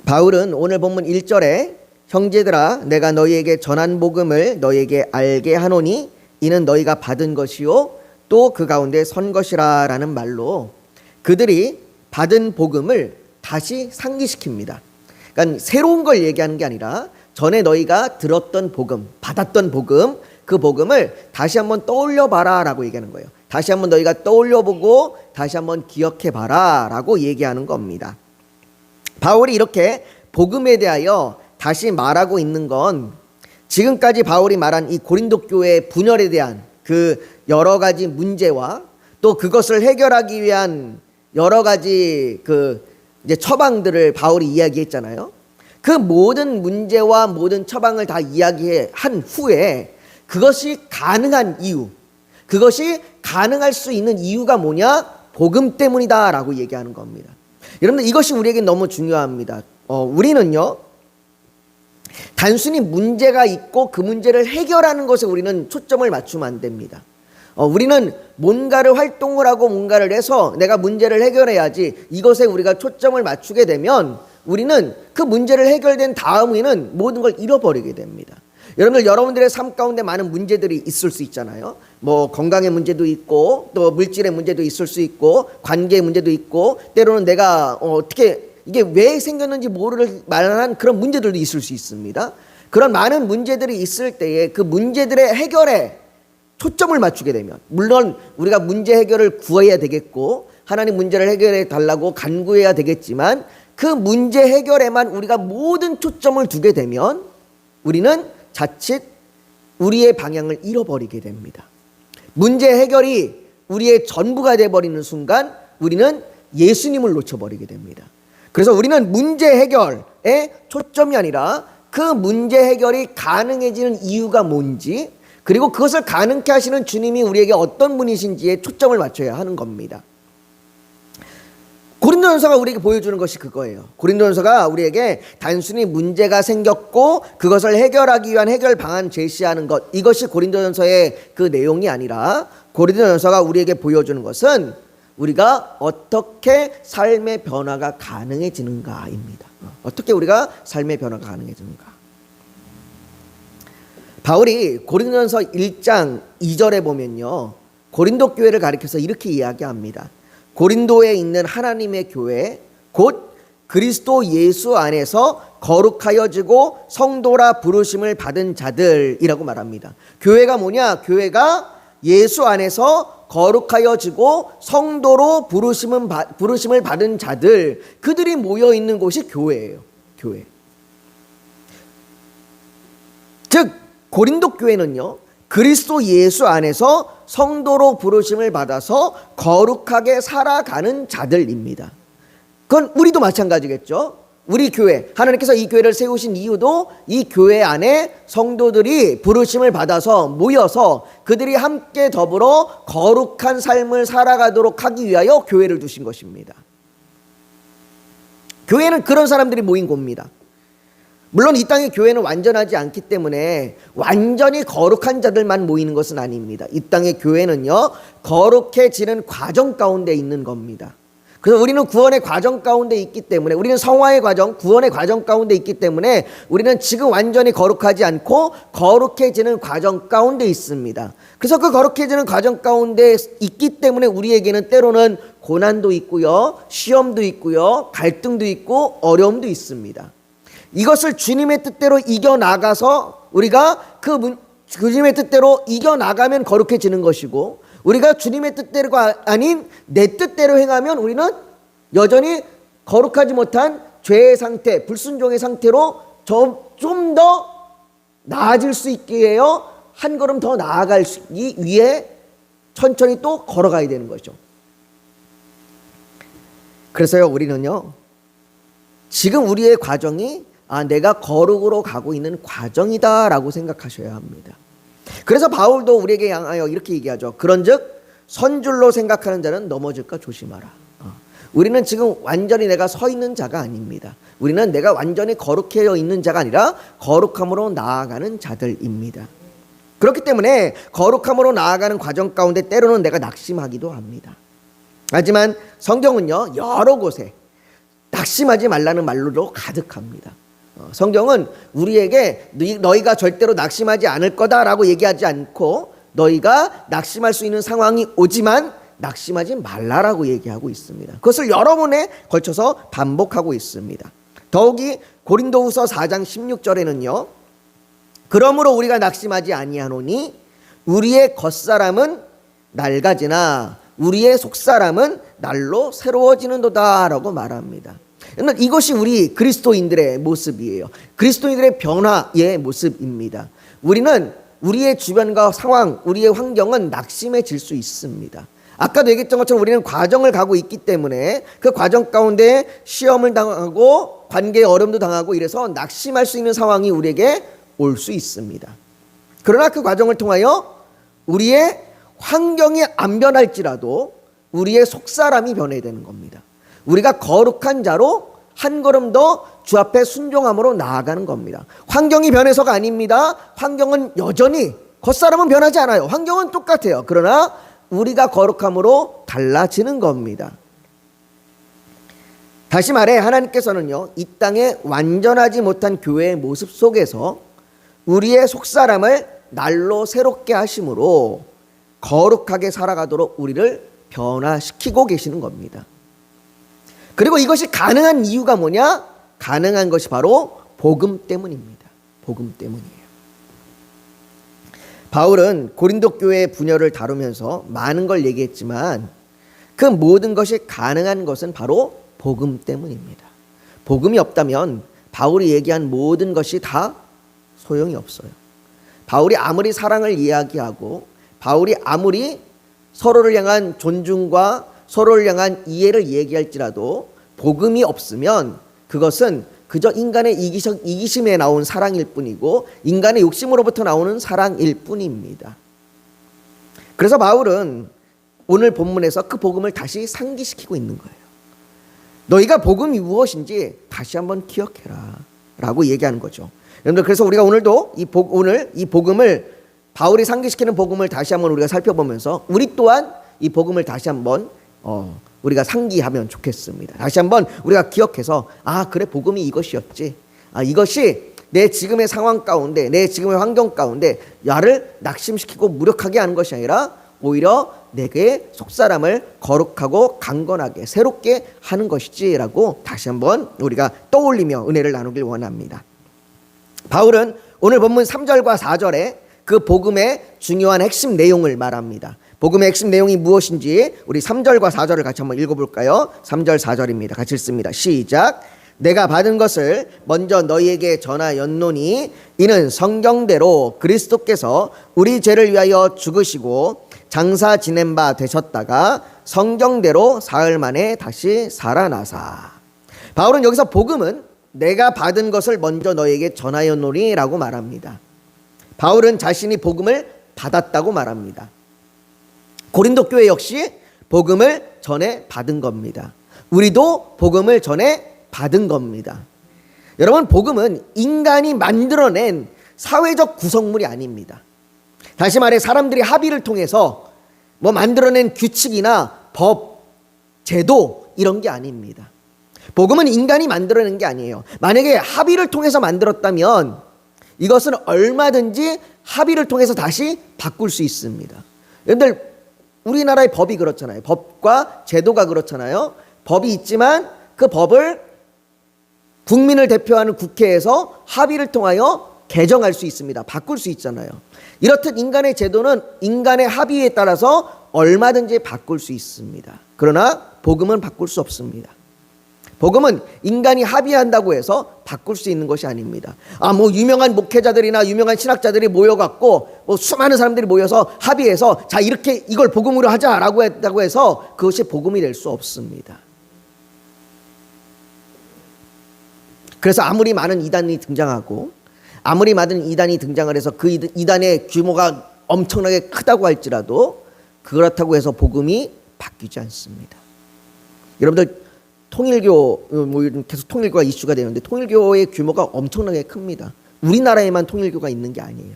바울은 오늘 본문 1절에 형제들아 내가 너희에게 전한 복음을 너희에게 알게 하노니 이는 너희가 받은 것이요 또 그 가운데 선 것이라 라는 말로 그들이 받은 복음을 다시 상기시킵니다. 그러니까 새로운 걸 얘기하는 게 아니라 전에 너희가 들었던 복음, 받았던 복음, 그 복음을 다시 한번 떠올려 봐라 라고 얘기하는 거예요. 다시 한번 너희가 떠올려 보고 다시 한번 기억해 봐라 라고 얘기하는 겁니다. 바울이 이렇게 복음에 대하여 다시 말하고 있는 건 지금까지 바울이 말한 이 고린도 교회의 분열에 대한 그 여러 가지 문제와 또 그것을 해결하기 위한 여러 가지 이제 처방들을 바울이 이야기했잖아요. 그 모든 문제와 모든 처방을 다 이야기한 후에 그것이 가능한 이유, 그것이 가능할 수 있는 이유가 뭐냐? 복음 때문이다 라고 얘기하는 겁니다. 여러분들 이것이 우리에게 너무 중요합니다. 우리는요 단순히 문제가 있고 그 문제를 해결하는 것에 우리는 초점을 맞추면 안 됩니다. 우리는 뭔가를 활동을 하고 뭔가를 해서 내가 문제를 해결해야지 이것에 우리가 초점을 맞추게 되면 우리는 그 문제를 해결된 다음에는 모든 걸 잃어버리게 됩니다. 여러분들의 삶 가운데 많은 문제들이 있을 수 있잖아요. 뭐 건강의 문제도 있고 또 물질의 문제도 있을 수 있고 관계의 문제도 있고 때로는 내가 어떻게 이게 왜 생겼는지 모를 만한 그런 문제들도 있을 수 있습니다. 그런 많은 문제들이 있을 때에 그 문제들의 해결에 초점을 맞추게 되면 물론 우리가 문제 해결을 구해야 되겠고 하나님 문제를 해결해 달라고 간구해야 되겠지만 그 문제 해결에만 우리가 모든 초점을 두게 되면 우리는 자칫 우리의 방향을 잃어버리게 됩니다. 문제 해결이 우리의 전부가 되어버리는 순간 우리는 예수님을 놓쳐버리게 됩니다. 그래서 우리는 문제 해결에 초점이 아니라 그 문제 해결이 가능해지는 이유가 뭔지 그리고 그것을 가능케 하시는 주님이 우리에게 어떤 분이신지에 초점을 맞춰야 하는 겁니다. 고린도전서가 우리에게 보여주는 것이 그거예요. 고린도전서가 우리에게 단순히 문제가 생겼고 그것을 해결하기 위한 해결 방안 제시하는 것, 이것이 고린도전서의 그 내용이 아니라 고린도전서가 우리에게 보여주는 것은 우리가 어떻게 삶의 변화가 가능해지는가입니다. 어떻게 우리가 삶의 변화가 가능해지는가. 바울이 고린도전서 1장 2절에 보면요 고린도 교회를 가리켜서 이렇게 이야기합니다. 고린도에 있는 하나님의 교회 곧 그리스도 예수 안에서 거룩하여지고 성도라 부르심을 받은 자들이라고 말합니다. 교회가 뭐냐? 교회가 예수 안에서 거룩하여지고 성도로 부르심을 받은 자들, 그들이 모여 있는 곳이 교회예요. 교회. 즉 고린도 교회는요 그리스도 예수 안에서 성도로 부르심을 받아서 거룩하게 살아가는 자들입니다. 그건 우리도 마찬가지겠죠. 우리 교회, 하나님께서 이 교회를 세우신 이유도 이 교회 안에 성도들이 부르심을 받아서 모여서 그들이 함께 더불어 거룩한 삶을 살아가도록 하기 위하여 교회를 두신 것입니다. 교회는 그런 사람들이 모인 곳입니다. 물론 이 땅의 교회는 완전하지 않기 때문에 완전히 거룩한 자들만 모이는 것은 아닙니다. 이 땅의 교회는요 거룩해지는 과정 가운데 있는 겁니다. 그래서 우리는 구원의 과정 가운데 있기 때문에 우리는 성화의 과정, 구원의 과정 가운데 있기 때문에 우리는 지금 완전히 거룩하지 않고 거룩해지는 과정 가운데 있습니다. 그래서 그 거룩해지는 과정 가운데 있기 때문에 우리에게는 때로는 고난도 있고요, 시험도 있고요, 갈등도 있고 어려움도 있습니다. 이것을 주님의 뜻대로 이겨나가서 우리가 주님의 뜻대로 이겨나가면 거룩해지는 것이고 우리가 주님의 뜻대로가 아닌 내 뜻대로 행하면 우리는 여전히 거룩하지 못한 죄의 상태, 불순종의 상태로 좀 더 나아질 수 있게 해요. 한 걸음 더 나아가기 위해 천천히 또 걸어가야 되는 거죠. 그래서요 우리는요 지금 우리의 과정이 내가 거룩으로 가고 있는 과정이다 라고 생각하셔야 합니다. 그래서 바울도 우리에게 향하여 이렇게 얘기하죠. 그런즉 선줄로 생각하는 자는 넘어질까 조심하라. 우리는 지금 완전히 내가 서 있는 자가 아닙니다. 우리는 내가 완전히 거룩해 있는 자가 아니라 거룩함으로 나아가는 자들입니다. 그렇기 때문에 거룩함으로 나아가는 과정 가운데 때로는 내가 낙심하기도 합니다. 하지만 성경은요 여러 곳에 낙심하지 말라는 말로도 가득합니다. 성경은 우리에게 너희가 절대로 낙심하지 않을 거다라고 얘기하지 않고 너희가 낙심할 수 있는 상황이 오지만 낙심하지 말라라고 얘기하고 있습니다. 그것을 여러 번에 걸쳐서 반복하고 있습니다. 더욱이 고린도후서 4장 16절에는요. 그러므로 우리가 낙심하지 아니하노니 우리의 겉사람은 낡아지나 우리의 속사람은 날로 새로워지는도다 라고 말합니다. 이것이 우리 그리스도인들의 모습이에요. 그리스도인들의 변화의 모습입니다. 우리는 우리의 주변과 상황, 우리의 환경은 낙심해질 수 있습니다. 아까도 얘기했던 것처럼 우리는 과정을 가고 있기 때문에 그 과정 가운데 시험을 당하고 관계의 어려움도 당하고 이래서 낙심할 수 있는 상황이 우리에게 올 수 있습니다. 그러나 그 과정을 통하여 우리의 환경이 안 변할지라도 우리의 속사람이 변해야 되는 겁니다. 우리가 거룩한 자로 한 걸음 더 주 앞에 순종함으로 나아가는 겁니다. 환경이 변해서가 아닙니다. 환경은 여전히, 겉사람은 변하지 않아요. 환경은 똑같아요. 그러나 우리가 거룩함으로 달라지는 겁니다. 다시 말해 하나님께서는요, 이 땅에 완전하지 못한 교회의 모습 속에서 우리의 속사람을 날로 새롭게 하심으로 거룩하게 살아가도록 우리를 변화시키고 계시는 겁니다. 그리고 이것이 가능한 이유가 뭐냐? 가능한 것이 바로 복음 때문입니다. 복음 때문이에요. 바울은 고린도 교회의 분열을 다루면서 많은 걸 얘기했지만 그 모든 것이 가능한 것은 바로 복음 때문입니다. 복음이 없다면 바울이 얘기한 모든 것이 다 소용이 없어요. 바울이 아무리 사랑을 이야기하고 바울이 아무리 서로를 향한 존중과 서로를 향한 이해를 얘기할지라도 복음이 없으면 그것은 그저 인간의 이기심에 나온 사랑일 뿐이고 인간의 욕심으로부터 나오는 사랑일 뿐입니다. 그래서 바울은 오늘 본문에서 그 복음을 다시 상기시키고 있는 거예요. 너희가 복음이 무엇인지 다시 한번 기억해라 라고 얘기하는 거죠. 여러분들, 그래서 우리가 오늘도 오늘 이 복음을, 바울이 상기시키는 복음을 다시 한번 우리가 살펴보면서 우리 또한 이 복음을 다시 한번 우리가 상기하면 좋겠습니다. 다시 한번 우리가 기억해서 그래, 복음이 이것이었지. 이것이 내 지금의 상황 가운데, 내 지금의 환경 가운데 나를 낙심시키고 무력하게 하는 것이 아니라 오히려 내게 속사람을 거룩하고 강건하게 새롭게 하는 것이지라고 다시 한번 우리가 떠올리며 은혜를 나누길 원합니다. 바울은 오늘 본문 3절과 4절에 그 복음의 중요한 핵심 내용을 말합니다. 복음의 핵심 내용이 무엇인지 우리 3절과 4절을 같이 한번 읽어볼까요? 3절 4절입니다. 같이 읽습니다. 시작. 내가 받은 것을 먼저 너희에게 전하였노니 이는 성경대로 그리스도께서 우리 죄를 위하여 죽으시고 장사 지낸 바 되셨다가 성경대로 사흘 만에 다시 살아나사. 바울은 여기서 복음은 내가 받은 것을 먼저 너희에게 전하였노니 라고 말합니다. 바울은 자신이 복음을 받았다고 말합니다. 고린도 교회 역시 복음을 전해 받은 겁니다. 우리도 복음을 전해 받은 겁니다. 여러분, 복음은 인간이 만들어낸 사회적 구성물이 아닙니다. 다시 말해 사람들이 합의를 통해서 만들어낸 규칙이나 법, 제도 이런 게 아닙니다. 복음은 인간이 만들어낸 게 아니에요. 만약에 합의를 통해서 만들었다면 이것은 얼마든지 합의를 통해서 다시 바꿀 수 있습니다. 여러분들, 우리나라의 법이 그렇잖아요. 법과 제도가 그렇잖아요. 법이 있지만 그 법을 국민을 대표하는 국회에서 합의를 통하여 개정할 수 있습니다. 바꿀 수 있잖아요. 이렇듯 인간의 제도는 인간의 합의에 따라서 얼마든지 바꿀 수 있습니다. 그러나 복음은 바꿀 수 없습니다. 복음은 인간이 합의한다고 해서 바꿀 수 있는 것이 아닙니다. 유명한 목회자들이나 유명한 신학자들이 모여갖고 수많은 사람들이 모여서 합의해서 자, 이렇게 이걸 복음으로 하자라고 했다고 해서 그것이 복음이 될 수 없습니다. 그래서 아무리 많은 이단이 등장하고 아무리 많은 이단이 등장을 해서 그 이단의 규모가 엄청나게 크다고 할지라도 그렇다고 해서 복음이 바뀌지 않습니다. 여러분들, 통일교 계속 통일교가 이슈가 되는데 통일교의 규모가 엄청나게 큽니다. 우리나라에만 통일교가 있는 게 아니에요.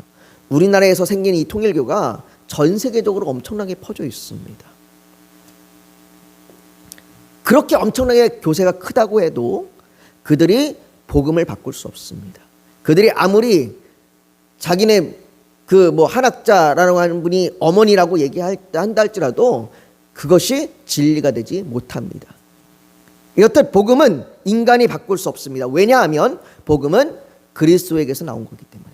우리나라에서 생긴 이 통일교가 전 세계적으로 엄청나게 퍼져 있습니다. 그렇게 엄청나게 교세가 크다고 해도 그들이 복음을 바꿀 수 없습니다. 그들이 아무리 자기네 한학자라고 하는 분이 어머니라고 얘기한다 할지라도 그것이 진리가 되지 못합니다. 이렇듯 복음은 인간이 바꿀 수 없습니다. 왜냐하면 복음은 그리스도에게서 나온 거기 때문에.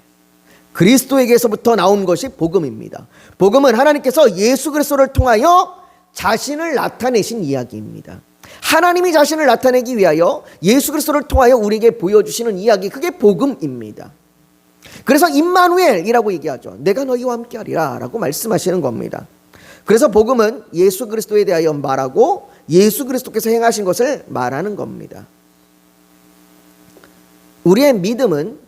그리스도에게서부터 나온 것이 복음입니다. 복음은 하나님께서 예수 그리스도를 통하여 자신을 나타내신 이야기입니다. 하나님이 자신을 나타내기 위하여 예수 그리스도를 통하여 우리에게 보여주시는 이야기, 그게 복음입니다. 그래서 임마누엘이라고 얘기하죠. 내가 너희와 함께하리라 라고 말씀하시는 겁니다. 그래서 복음은 예수 그리스도에 대하여 말하고 예수 그리스도께서 행하신 것을 말하는 겁니다. 우리의 믿음은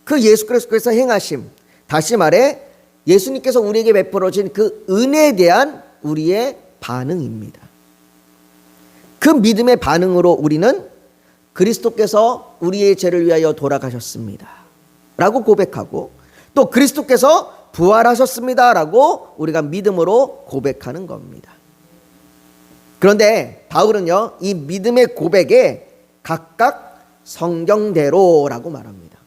그 예수 그리스도께서 행하심, 다시 말해 예수님께서 우리에게 베풀어진 그 은혜에 대한 우리의 반응입니다. 그 믿음의 반응으로 우리는 그리스도께서 우리의 죄를 위하여 돌아가셨습니다 라고 고백하고, 또 그리스도께서 부활하셨습니다 라고 우리가 믿음으로 고백하는 겁니다. 그런데 바울은요, 이 믿음의 고백에 각각 성경대로라고 말합니다.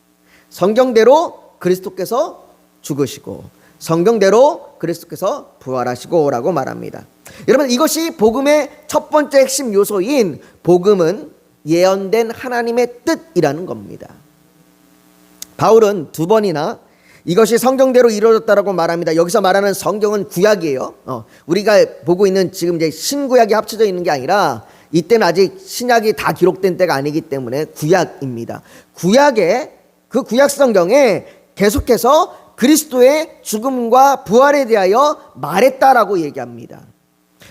성경대로 그리스도께서 죽으시고, 성경대로 그리스도께서 부활하시고 라고 말합니다. 여러분, 이것이 복음의 첫 번째 핵심 요소인 복음은 예언된 하나님의 뜻이라는 겁니다. 바울은 두 번이나 이것이 성경대로 이루어졌다라고 말합니다. 여기서 말하는 성경은 구약이에요. 우리가 보고 있는 지금 이제 신구약이 합쳐져 있는 게 아니라, 이때는 아직 신약이 다 기록된 때가 아니기 때문에 구약입니다. 그 구약 성경에 계속해서 그리스도의 죽음과 부활에 대하여 말했다라고 얘기합니다.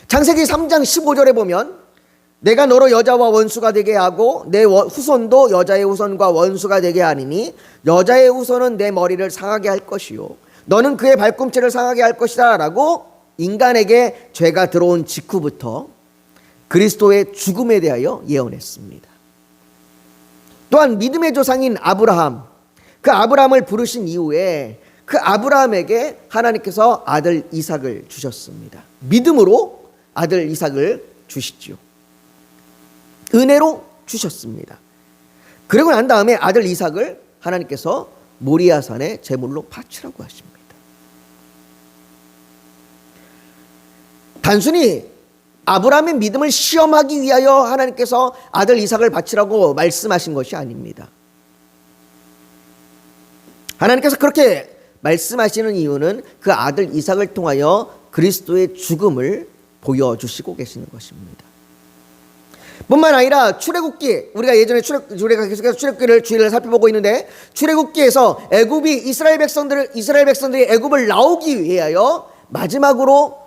창세기 3장 15절에 보면 내가 너로 여자와 원수가 되게 하고 내 후손도 여자의 후손과 원수가 되게 하리니 여자의 후손은 내 머리를 상하게 할 것이요 너는 그의 발꿈치를 상하게 할 것이다 라고 인간에게 죄가 들어온 직후부터 그리스도의 죽음에 대하여 예언했습니다. 또한 믿음의 조상인 아브라함, 그 아브라함을 부르신 이후에 그 아브라함에게 하나님께서 아들 이삭을 주셨습니다. 믿음으로 아들 이삭을 주시죠. 은혜로 주셨습니다. 그리고 난 다음에 아들 이삭을 하나님께서 모리아산에 제물로 바치라고 하십니다. 단순히 아브라함의 믿음을 시험하기 위하여 하나님께서 아들 이삭을 바치라고 말씀하신 것이 아닙니다. 하나님께서 그렇게 말씀하시는 이유는 그 아들 이삭을 통하여 그리스도의 죽음을 보여주시고 계시는 것입니다. 뿐만 아니라 출애굽기, 우리가 예전에 우리가 계속해서 출애굽기를 주일을 살펴보고 있는데, 출애굽기에서 이스라엘 백성들이 애굽을 나오기 위하여 마지막으로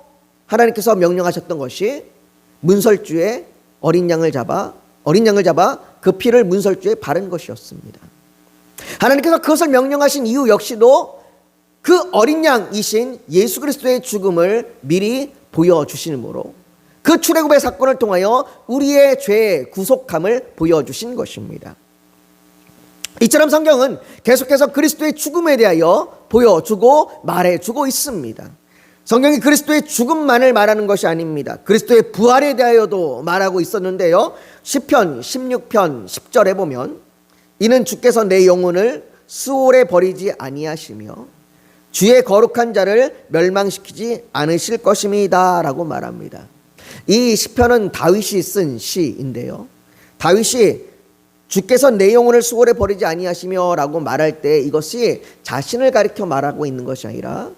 하나님께서 명령하셨던 것이 문설주에 어린 양을 잡아 그 피를 문설주에 바른 것이었습니다. 하나님께서 그것을 명령하신 이유 역시도 그 어린 양이신 예수 그리스도의 죽음을 미리 보여주심으로 그 출애굽의 사건을 통하여 우리의 죄의 구속함을 보여주신 것입니다. 이처럼 성경은 계속해서 그리스도의 죽음에 대하여 보여주고 말해주고 있습니다. 성경이 그리스도의 죽음만을 말하는 것이 아닙니다. 그리스도의 부활에 대하여도 말하고 있었는데요, 시편 16편 10절에 보면 이는 주께서 내 영혼을 수월에 버리지 아니하시며 주의 거룩한 자를 멸망시키지 않으실 것입니다 라고 말합니다. 이 시편은 다윗이 쓴 시인데요, 다윗이 주께서 내 영혼을 수월에 버리지 아니하시며 라고 말할 때 이것이 자신을 가리켜 말하고 있는 것이 아니라,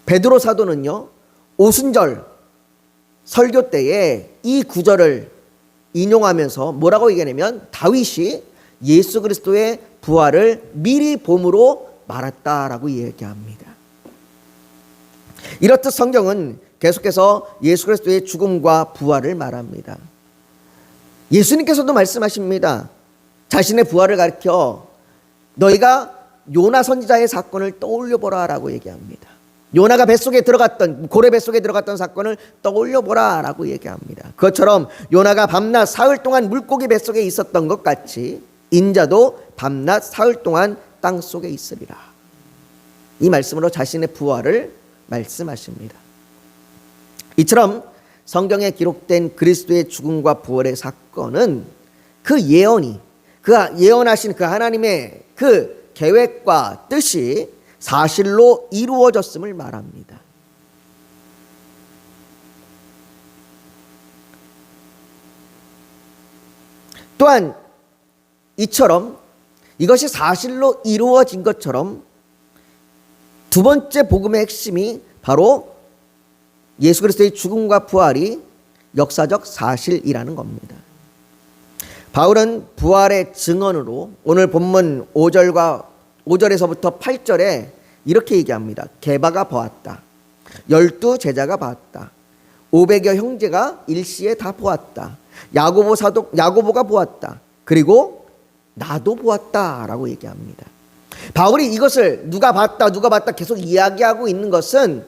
베드로 사도는요, 오순절 설교 때에 이 구절을 인용하면서 뭐라고 얘기하냐면 다윗이 예수 그리스도의 부활을 미리 봄으로 말했다라고 얘기합니다. 이렇듯 성경은 계속해서 예수 그리스도의 죽음과 부활을 말합니다. 예수님께서도 말씀하십니다. 자신의 부활을 가리켜 너희가 요나 선지자의 사건을 떠올려보라 라고 얘기합니다. 요나가 고래 뱃속에 들어갔던 사건을 떠올려보라 라고 얘기합니다. 그것처럼 요나가 밤낮 사흘 동안 물고기 뱃속에 있었던 것 같이 인자도 밤낮 사흘 동안 땅속에 있으리라. 이 말씀으로 자신의 부활을 말씀하십니다. 이처럼 성경에 기록된 그리스도의 죽음과 부활의 사건은 그 예언이, 그 예언하신 그 하나님의 그 계획과 뜻이 사실로 이루어졌음을 말합니다. 또한 이처럼 이것이 사실로 이루어진 것처럼 두 번째 복음의 핵심이 바로 예수 그리스도의 죽음과 부활이 역사적 사실이라는 겁니다. 바울은 부활의 증언으로 오늘 본문 5절에서부터 8절에 이렇게 얘기합니다. 게바가 보았다. 12 제자가 봤다. 500여 형제가 일시에 다 보았다. 야고보가 보았다. 그리고 나도 보았다라고 얘기합니다. 바울이 이것을 누가 봤다 계속 이야기하고 있는 것은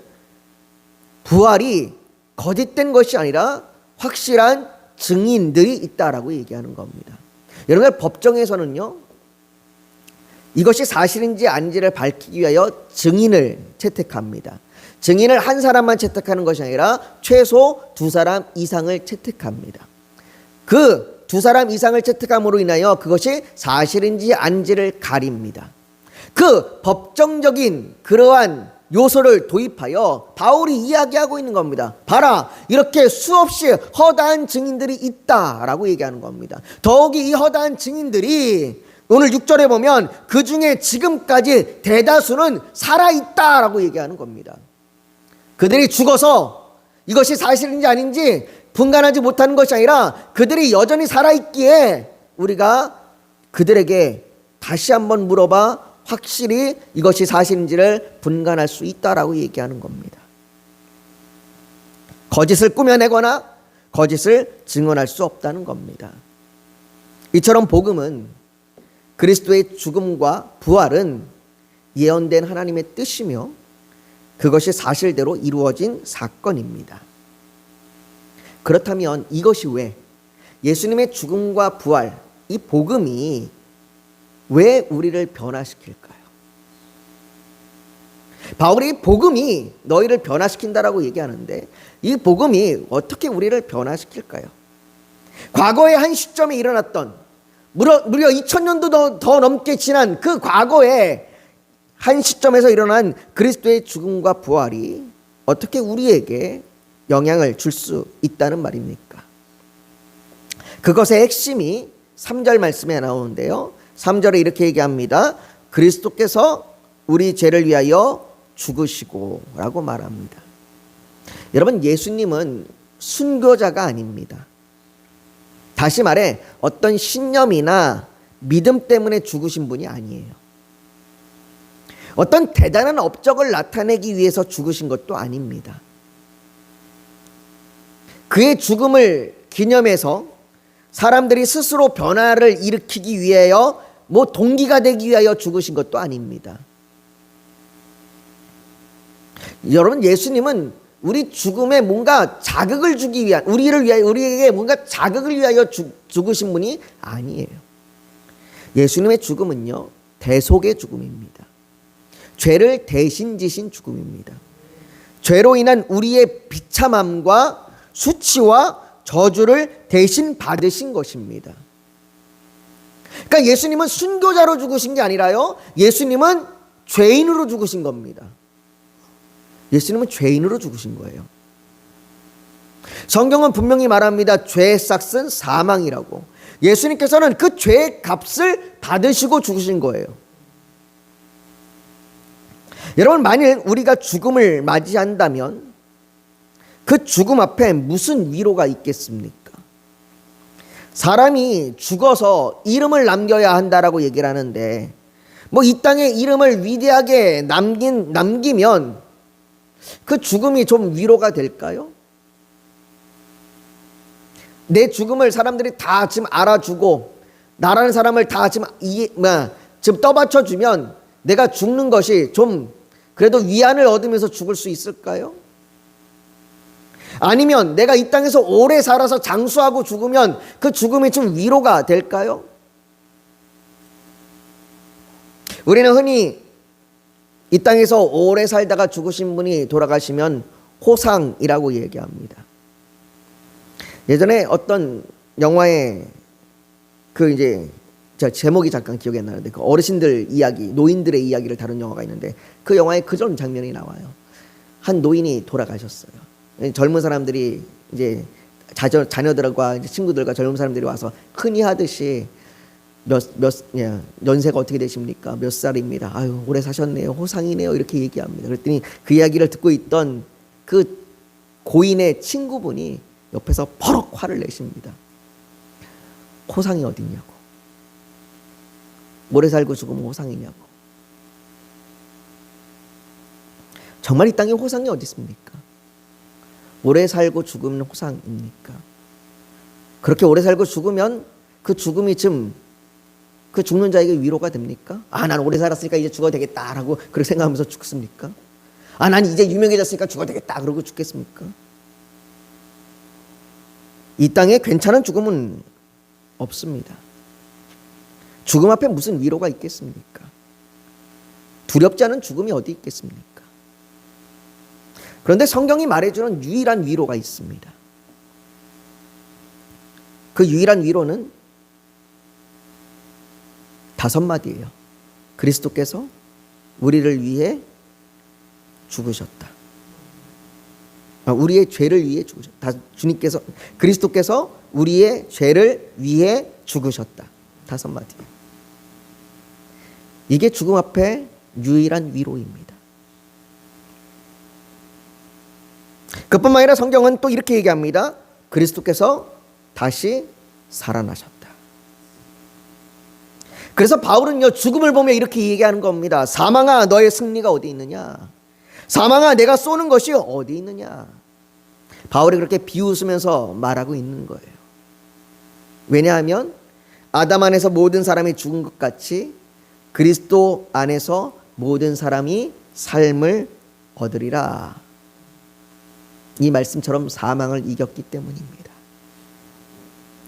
부활이 거짓된 것이 아니라 확실한 증인들이 있다라고 얘기하는 겁니다. 여러분, 법정에서는요, 이것이 사실인지 아닌지를 밝히기 위하여 증인을 채택합니다. 증인을 한 사람만 채택하는 것이 아니라 최소 두 사람 이상을 채택합니다. 그 두 사람 이상을 채택함으로 인하여 그것이 사실인지 아닌지를 가립니다. 그 법정적인 그러한 요소를 도입하여 바울이 이야기하고 있는 겁니다. 봐라, 이렇게 수없이 허다한 증인들이 있다라고 얘기하는 겁니다. 더욱이 이 허다한 증인들이 오늘 6절에 보면 그 중에 지금까지 대다수는 살아있다라고 얘기하는 겁니다. 그들이 죽어서 이것이 사실인지 아닌지 분간하지 못하는 것이 아니라 그들이 여전히 살아있기에 우리가 그들에게 다시 한번 물어봐 확실히 이것이 사실인지를 분간할 수 있다라고 얘기하는 겁니다. 거짓을 꾸며내거나 거짓을 증언할 수 없다는 겁니다. 이처럼 복음은 그리스도의 죽음과 부활은 예언된 하나님의 뜻이며 그것이 사실대로 이루어진 사건입니다. 그렇다면 이것이 왜 예수님의 죽음과 부활, 이 복음이 왜 우리를 변화시킬까요? 바울이 복음이 너희를 변화시킨다라고 얘기하는데 이 복음이 어떻게 우리를 변화시킬까요? 과거의 한 시점에 일어났던 무려 2000년도 더 넘게 지난 그 과거의 한 시점에서 일어난 그리스도의 죽음과 부활이 어떻게 우리에게 영향을 줄 수 있다는 말입니까? 그것의 핵심이 3절 말씀에 나오는데요. 3절에 이렇게 얘기합니다. 그리스도께서 우리 죄를 위하여 죽으시고 라고 말합니다. 여러분, 예수님은 순교자가 아닙니다. 다시 말해 어떤 신념이나 믿음 때문에 죽으신 분이 아니에요. 어떤 대단한 업적을 나타내기 위해서 죽으신 것도 아닙니다. 그의 죽음을 기념해서 사람들이 스스로 변화를 일으키기 위하여 동기가 되기 위하여 죽으신 것도 아닙니다. 여러분, 예수님은 우리 죽음에 뭔가 자극을 주기 위한, 우리에게 뭔가 자극을 위하여 죽으신 분이 아니에요. 예수님의 죽음은요, 대속의 죽음입니다. 죄를 대신 지신 죽음입니다. 죄로 인한 우리의 비참함과 수치와 저주를 대신 받으신 것입니다. 그러니까 예수님은 순교자로 죽으신 게 아니라요, 예수님은 죄인으로 죽으신 겁니다. 예수님은 죄인으로 죽으신 거예요. 성경은 분명히 말합니다. 죄의 삭은 사망이라고. 예수님께서는 그 죄의 값을 받으시고 죽으신 거예요. 여러분, 만일 우리가 죽음을 맞이한다면 그 죽음 앞에 무슨 위로가 있겠습니까? 사람이 죽어서 이름을 남겨야 한다라고 얘기를 하는데 이 땅에 이름을 위대하게 남기면 그 죽음이 좀 위로가 될까요? 내 죽음을 사람들이 다 지금 알아주고 나라는 사람을 다 지금 떠받쳐주면 내가 죽는 것이 좀 그래도 위안을 얻으면서 죽을 수 있을까요? 아니면 내가 이 땅에서 오래 살아서 장수하고 죽으면 그 죽음이 좀 위로가 될까요? 우리는 흔히 이 땅에서 오래 살다가 죽으신 분이 돌아가시면 호상이라고 얘기합니다. 예전에 어떤 영화에 그 이제 저 제목이 잠깐 기억이 안 나는데 그 어르신들 이야기, 노인들의 이야기를 다룬 영화가 있는데 그 영화에 그런 장면이 나와요. 한 노인이 돌아가셨어요. 젊은 사람들이 이제 자녀들과 이제 친구들과 젊은 사람들이 와서 흔히 하듯이 연세가 어떻게 되십니까? 몇 살입니다. 아유, 오래 사셨네요. 호상이네요. 이렇게 얘기합니다. 그랬더니 그 이야기를 듣고 있던 그 고인의 친구분이 옆에서 버럭 화를 내십니다. 호상이 어딨냐고. 오래 살고 죽으면 호상이냐고. 정말 이 땅에 호상이 어디 있습니까? 오래 살고 죽으면 호상입니까? 그렇게 오래 살고 죽으면 그 죽음이 좀 그 죽는 자에게 위로가 됩니까? 아, 난 오래 살았으니까 이제 죽어도 되겠다라고 그렇게 생각하면서 죽습니까? 아, 난 이제 유명해졌으니까 죽어도 되겠다 그러고 죽겠습니까? 이 땅에 괜찮은 죽음은 없습니다. 죽음 앞에 무슨 위로가 있겠습니까? 두렵지 않은 죽음이 어디 있겠습니까? 그런데 성경이 말해주는 유일한 위로가 있습니다. 그 유일한 위로는 5마디예요. 그리스도께서 우리를 위해 죽으셨다. 우리의 죄를 위해 죽으셨다. 그리스도께서 우리의 죄를 위해 죽으셨다. 5마디. 이게 죽음 앞에 유일한 위로입니다. 그뿐만 아니라 성경은 또 이렇게 얘기합니다. 그리스도께서 다시 살아나셨다. 그래서 바울은요, 죽음을 보며 이렇게 얘기하는 겁니다. 사망아, 너의 승리가 어디 있느냐? 사망아, 내가 쏘는 것이 어디 있느냐? 바울이 그렇게 비웃으면서 말하고 있는 거예요. 왜냐하면 아담 안에서 모든 사람이 죽은 것 같이 그리스도 안에서 모든 사람이 삶을 얻으리라. 이 말씀처럼 사망을 이겼기 때문입니다.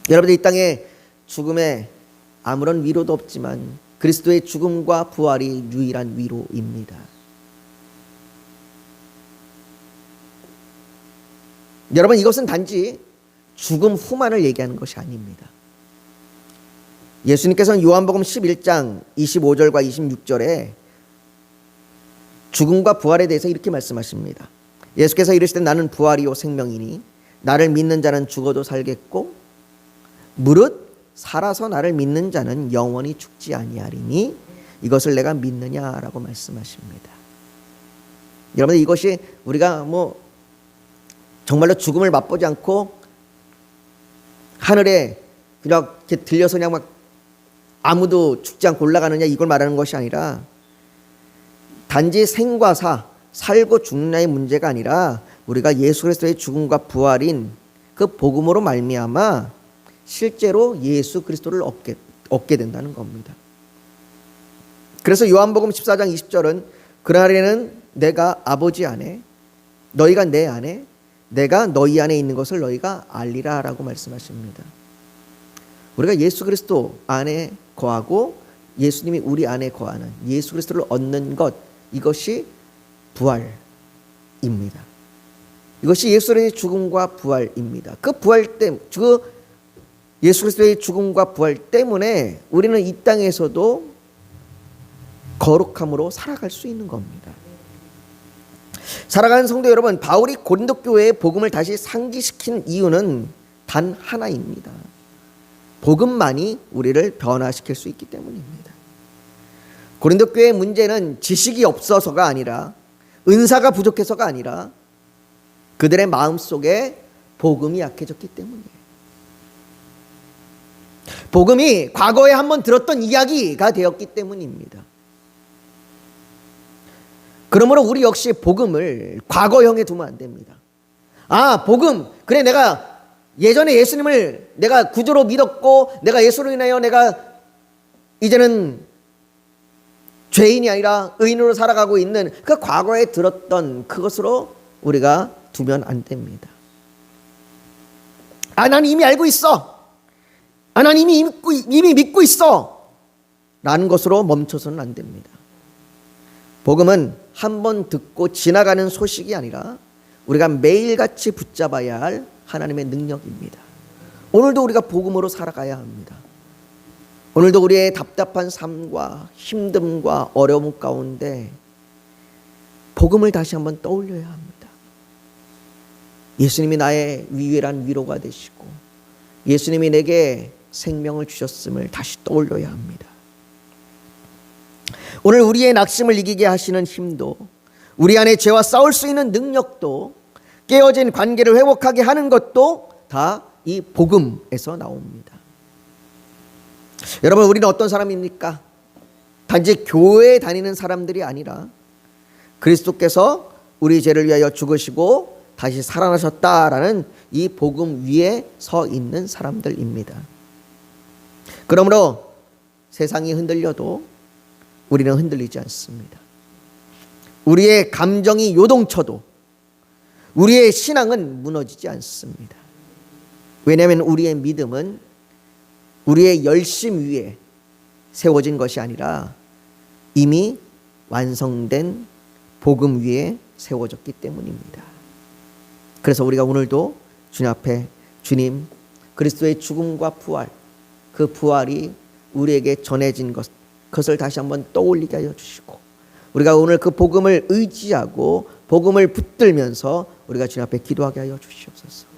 여러분들, 이 땅에 죽음에 아무런 위로도 없지만 그리스도의 죽음과 부활이 유일한 위로입니다. 여러분, 이것은 단지 죽음 후만을 얘기하는 것이 아닙니다. 예수님께서는 요한복음 11장 25절과 26절에 죽음과 부활에 대해서 이렇게 말씀하십니다. 예수께서 이르시되 나는 부활이요 생명이니 나를 믿는 자는 죽어도 살겠고 무릇 살아서 나를 믿는 자는 영원히 죽지 아니하리니 이것을 내가 믿느냐라고 말씀하십니다. 여러분, 이것이 우리가 정말로 죽음을 맛보지 않고 하늘에 그냥 이렇게 들려서 그냥 막 아무도 죽지 않고 올라가느냐 이걸 말하는 것이 아니라 단지 생과 살고 죽느냐의 문제가 아니라 우리가 예수 그리스도의 죽음과 부활인 그 복음으로 말미암아 실제로 예수 그리스도를 얻게 된다는 겁니다. 그래서 요한복음 14장 20절은 그날에는 내가 아버지 안에 너희가 내 안에 내가 너희 안에 있는 것을 너희가 알리라 라고 말씀하십니다. 우리가 예수 그리스도 안에 거하고 예수님이 우리 안에 거하는 예수 그리스도를 얻는 것, 이것이 부활입니다. 이것이 예수 그리스도의 죽음과 부활입니다. 그 부활 때문에, 예수 그리스도의 죽음과 부활 때문에 우리는 이 땅에서도 거룩함으로 살아갈 수 있는 겁니다. 사랑하는 성도 여러분, 바울이 고린도 교회의 복음을 다시 상기시킨 이유는 단 하나입니다. 복음만이 우리를 변화시킬 수 있기 때문입니다. 고린도 교회의 문제는 지식이 없어서가 아니라 은사가 부족해서가 아니라 그들의 마음속에 복음이 약해졌기 때문이에요. 복음이 과거에 한번 들었던 이야기가 되었기 때문입니다. 그러므로 우리 역시 복음을 과거형에 두면 안 됩니다. 아, 복음, 그래, 내가 예전에 예수님을 내가 구주로 믿었고 내가 예수로 인하여 내가 이제는 죄인이 아니라 의인으로 살아가고 있는 그 과거에 들었던 그것으로 우리가 두면 안 됩니다. 아, 난 이미 알고 있어. 아, 난 이미 믿고 있어. 라는 것으로 멈춰서는 안 됩니다. 복음은 한 번 듣고 지나가는 소식이 아니라 우리가 매일같이 붙잡아야 할 하나님의 능력입니다. 오늘도 우리가 복음으로 살아가야 합니다. 오늘도 우리의 답답한 삶과 힘듦과 어려움 가운데 복음을 다시 한번 떠올려야 합니다. 예수님이 나의 유일한 위로가 되시고 예수님이 내게 생명을 주셨음을 다시 떠올려야 합니다. 오늘 우리의 낙심을 이기게 하시는 힘도, 우리 안에 죄와 싸울 수 있는 능력도, 깨어진 관계를 회복하게 하는 것도 다 이 복음에서 나옵니다. 여러분, 우리는 어떤 사람입니까? 단지 교회에 다니는 사람들이 아니라 그리스도께서 우리 죄를 위하여 죽으시고 다시 살아나셨다라는 이 복음 위에 서 있는 사람들입니다. 그러므로 세상이 흔들려도 우리는 흔들리지 않습니다. 우리의 감정이 요동쳐도 우리의 신앙은 무너지지 않습니다. 왜냐하면 우리의 믿음은 우리의 열심 위에 세워진 것이 아니라 이미 완성된 복음 위에 세워졌기 때문입니다. 그래서 우리가 오늘도 주님 앞에, 주님, 그리스도의 죽음과 부활, 그 부활이 우리에게 전해진 그것을 다시 한번 떠올리게 하여 주시고, 우리가 오늘 그 복음을 의지하고 복음을 붙들면서 우리가 주님 앞에 기도하게 하여 주시옵소서.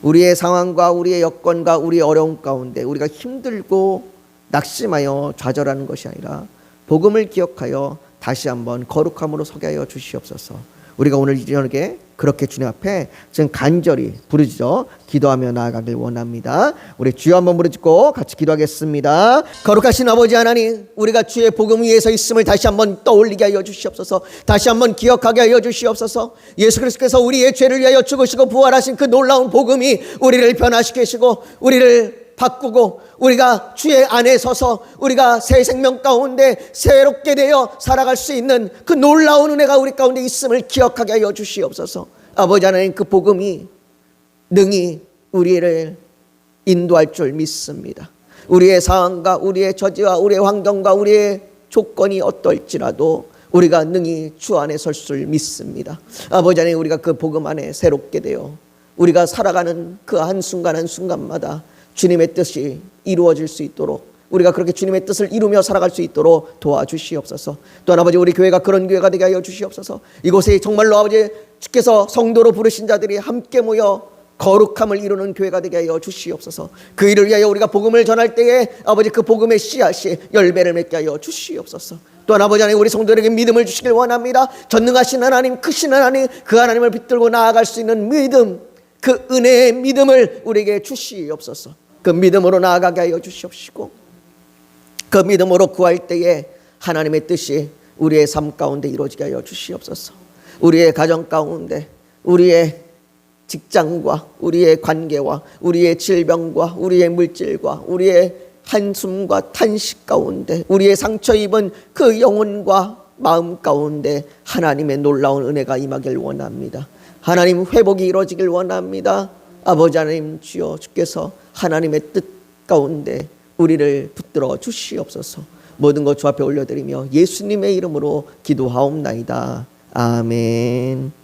우리의 상황과 우리의 여건과 우리의 어려움 가운데 우리가 힘들고 낙심하여 좌절하는 것이 아니라 복음을 기억하여 다시 한번 거룩함으로 서게 하여 주시옵소서. 우리가 오늘 이 저녁에 그렇게 주님 앞에 지금 간절히 부르짖어 기도하며 나아가길 원합니다. 우리 주여 한번 부르짖고 같이 기도하겠습니다. 거룩하신 아버지 하나님, 우리가 주의 복음 위에 서 있음을 다시 한번 떠올리게 하여 주시옵소서. 다시 한번 기억하게 하여 주시옵소서. 예수 그리스도께서 우리의 죄를 위하여 죽으시고 부활하신 그 놀라운 복음이 우리를 변화시키시고 우리를 바꾸고 우리가 주의 안에 서서 우리가 새 생명 가운데 새롭게 되어 살아갈 수 있는 그 놀라운 은혜가 우리 가운데 있음을 기억하게 하여 주시옵소서. 아버지 하나님, 그 복음이 능히 우리를 인도할 줄 믿습니다. 우리의 상황과 우리의 처지와 우리의 환경과 우리의 조건이 어떨지라도 우리가 능히 주 안에 설 줄 믿습니다. 아버지 하나님, 우리가 그 복음 안에 새롭게 되어 우리가 살아가는 그 한순간 한순간마다 주님의 뜻이 이루어질 수 있도록, 우리가 그렇게 주님의 뜻을 이루며 살아갈 수 있도록 도와주시옵소서. 또한 아버지, 우리 교회가 그런 교회가 되게 하여 주시옵소서. 이곳에 정말로 아버지 주께서 성도로 부르신 자들이 함께 모여 거룩함을 이루는 교회가 되게 하여 주시옵소서. 그 일을 위하여 우리가 복음을 전할 때에 아버지 그 복음의 씨앗이 열매를 맺게 하여 주시옵소서. 또한 아버지 하나님, 우리 성도들에게 믿음을 주시길 원합니다. 전능하신 하나님, 크신 하나님, 그 하나님을 붙들고 나아갈 수 있는 믿음, 그 은혜의 믿음을 우리에게 주시옵소서. 그 믿음으로 나아가게 하여 주시옵시고, 그 믿음으로 구할 때에 하나님의 뜻이 우리의 삶 가운데 이루어지게 하여 주시옵소서. 우리의 가정 가운데, 우리의 직장과 우리의 관계와 우리의 질병과 우리의 물질과 우리의 한숨과 탄식 가운데, 우리의 상처 입은 그 영혼과 마음 가운데 하나님의 놀라운 은혜가 임하길 원합니다. 하나님, 회복이 이루어지길 원합니다. 아버지 하나님, 주여, 주께서 하나님의 뜻 가운데 우리를 붙들어 주시옵소서. 모든 것 주 앞에 올려드리며 예수님의 이름으로 기도하옵나이다. 아멘.